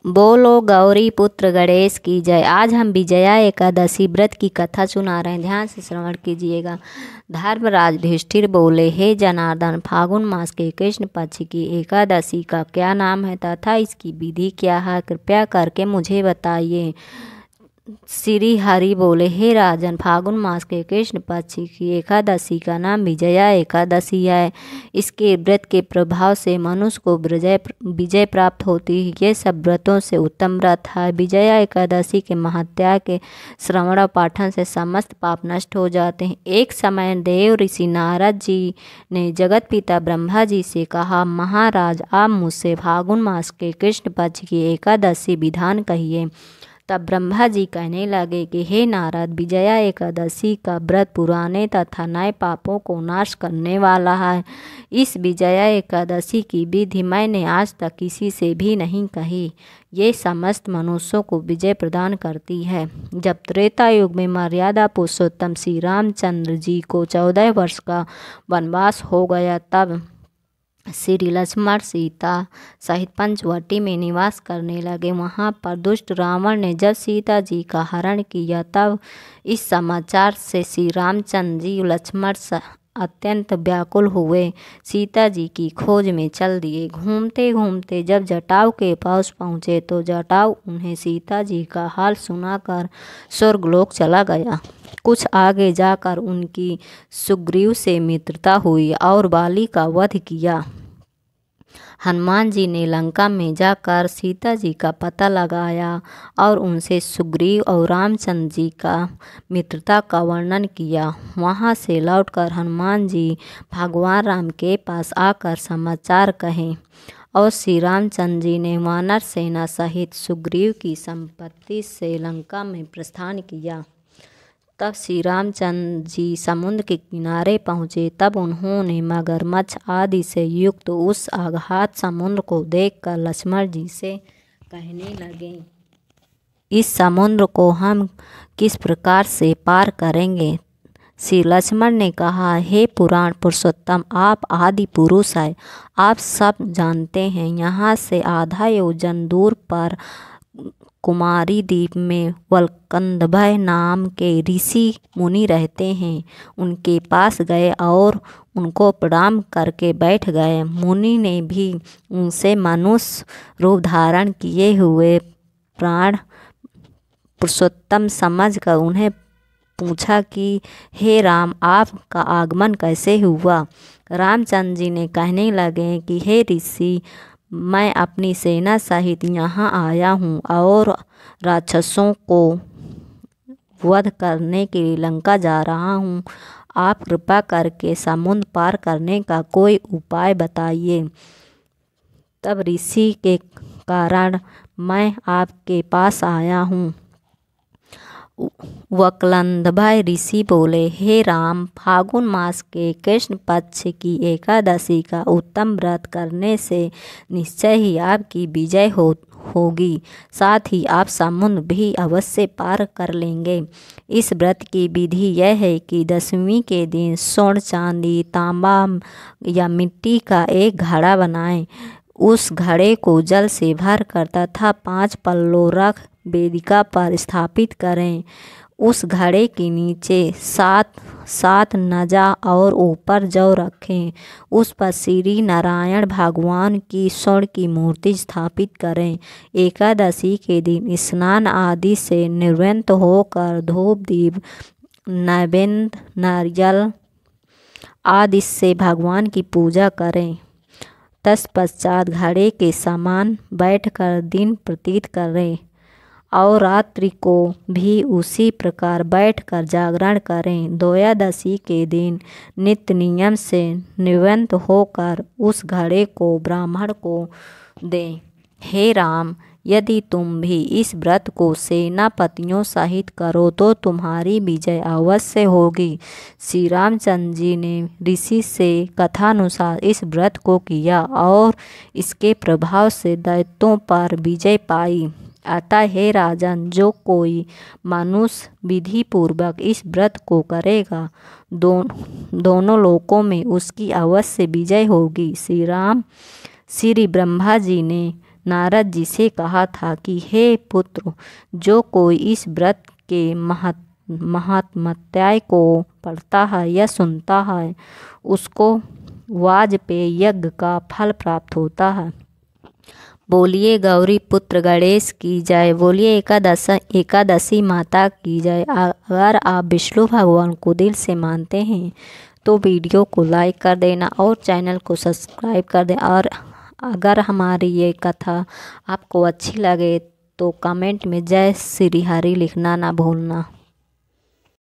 बोलो गौरी पुत्र गणेश की जय। आज हम विजया एकादशी व्रत की कथा सुना रहे हैं, ध्यान से श्रवण कीजिएगा। धर्मराज युधिष्ठिर बोले, हे जनार्दन, फागुन मास के कृष्ण पक्ष की एकादशी का क्या नाम है तथा इसकी विधि क्या है, कृपया करके मुझे बताइए। श्री हरि बोले, हे राजन, फागुन मास के कृष्ण पक्ष की एकादशी का नाम विजया एकादशी है। इसके व्रत के प्रभाव से मनुष्य को विजय प्राप्त होती है। ये सब व्रतों से उत्तम व्रत है। विजया एकादशी के महात्या के श्रवण और पाठन से समस्त पाप नष्ट हो जाते हैं। एक समय देव ऋषि नारद जी ने जगत पिता ब्रह्मा जी से कहा, महाराज, आप मुझसे फागुन मास के कृष्ण पक्ष की एकादशी विधान कहिए। तब ब्रह्मा जी कहने लगे कि हे नारद, विजया एकादशी का व्रत पुराने तथा नए पापों को नाश करने वाला है। इस विजया एकादशी की विधि मैंने आज तक किसी से भी नहीं कही। ये समस्त मनुष्यों को विजय प्रदान करती है। जब त्रेता युग में मर्यादा पुरुषोत्तम श्री रामचंद्र जी को 14 वर्ष का वनवास हो गया, तब श्री लक्ष्मण सीता सहित पंचवटी में निवास करने लगे। वहाँ पर दुष्ट रावण ने जब सीता जी का हरण किया, तब इस समाचार से श्री रामचंद्र जी लक्ष्मण अत्यंत व्याकुल हुए। सीता जी की खोज में चल दिए। घूमते घूमते जब जटाऊ के पास पहुँचे तो जटाऊ उन्हें सीता जी का हाल सुनाकर स्वर्गलोक चला गया। कुछ आगे जाकर उनकी सुग्रीव से मित्रता हुई और बाली का वध किया। हनुमान जी ने लंका में जाकर सीता जी का पता लगाया और उनसे सुग्रीव और रामचंद्र जी का मित्रता का वर्णन किया। वहां से लौटकर हनुमान जी भगवान राम के पास आकर समाचार कहे और श्री रामचंद्र जी ने वानर सेना सहित सुग्रीव की संपत्ति से लंका में प्रस्थान किया। तब श्री रामचंद्र जी समुद्र के किनारे पहुँचे। तब उन्होंने मगरमच्छ आदि से युक्त उस अगाध समुद्र को देखकर लक्ष्मण जी से कहने लगे, इस समुद्र को हम किस प्रकार से पार करेंगे। श्री लक्ष्मण ने कहा, हे पुराण पुरुषोत्तम, आप आदि पुरुष हैं। आप सब जानते हैं, यहाँ से आधा योजन दूर पर कुमारी द्वीप में वल्कंदभय नाम के ऋषि मुनि रहते हैं। उनके पास गए और उनको प्रणाम करके बैठ गए। मुनि ने भी उनसे मनुष्य रूप धारण किए हुए प्राण पुरुषोत्तम समझकर उन्हें पूछा कि हे राम, आपका आगमन कैसे हुआ। रामचंद्र जी ने कहने लगे कि हे ऋषि, मैं अपनी सेना सहित यहाँ आया हूँ और राक्षसों को वध करने के लिए लंका जा रहा हूँ। आप कृपा करके समुद्र पार करने का कोई उपाय बताइए। तब ऋषि के कारण मैं आपके पास आया हूँ। वल्कंदभय ऋषि बोले, हे राम, फागुन मास के कृष्ण पक्ष की एकादशी का उत्तम व्रत करने से निश्चय ही आपकी विजय होगी। साथ ही आप समुद्र भी अवश्य पार कर लेंगे। इस व्रत की विधि यह है कि दशमी के दिन स्वर्ण, चांदी, तांबा या मिट्टी का एक घड़ा बनाएं। उस घड़े को जल से भर कर तथा 5 पल्लों रख वेदिका पर स्थापित करें। उस घड़े के नीचे 7 नजा और ऊपर जौ रखें। उस पर श्री नारायण भगवान की स्वर्ण की मूर्ति स्थापित करें। एकादशी के दिन स्नान आदि से निवृत्त होकर धूप, दीप, नैवेद्य, नारियल आदि से भगवान की पूजा करें। तत्पश्चात घड़े के समान बैठकर दिन व्यतीत करें और रात्रि को भी उसी प्रकार बैठकर जागरण करें। द्वादशी के दिन नित्य नियम से निवृत्त होकर उस घड़े को ब्राह्मण को दें। हे राम, यदि तुम भी इस व्रत को सेनापतियों सहित करो तो तुम्हारी विजय अवश्य होगी। श्री रामचंद्र जी ने ऋषि से कथानुसार इस व्रत को किया और इसके प्रभाव से दैत्यों पर विजय पाई। अतः हे राजन, जो कोई मनुष्य विधि पूर्वक इस व्रत को करेगा, दोनों लोकों में उसकी अवश्य विजय होगी। श्री ब्रह्मा जी ने नारद जी से कहा था कि हे पुत्र, जो कोई इस व्रत के महात्म्य को पढ़ता है या सुनता है उसको वाजपेय यज्ञ का फल प्राप्त होता है। बोलिए गौरी पुत्र गणेश की जय। बोलिए एकादशी माता की जय। अगर आप विष्णु भगवान को दिल से मानते हैं तो वीडियो को लाइक कर देना और चैनल को सब्सक्राइब कर दें। और अगर हमारी ये कथा आपको अच्छी लगे तो कमेंट में जय श्री हरि लिखना ना भूलना।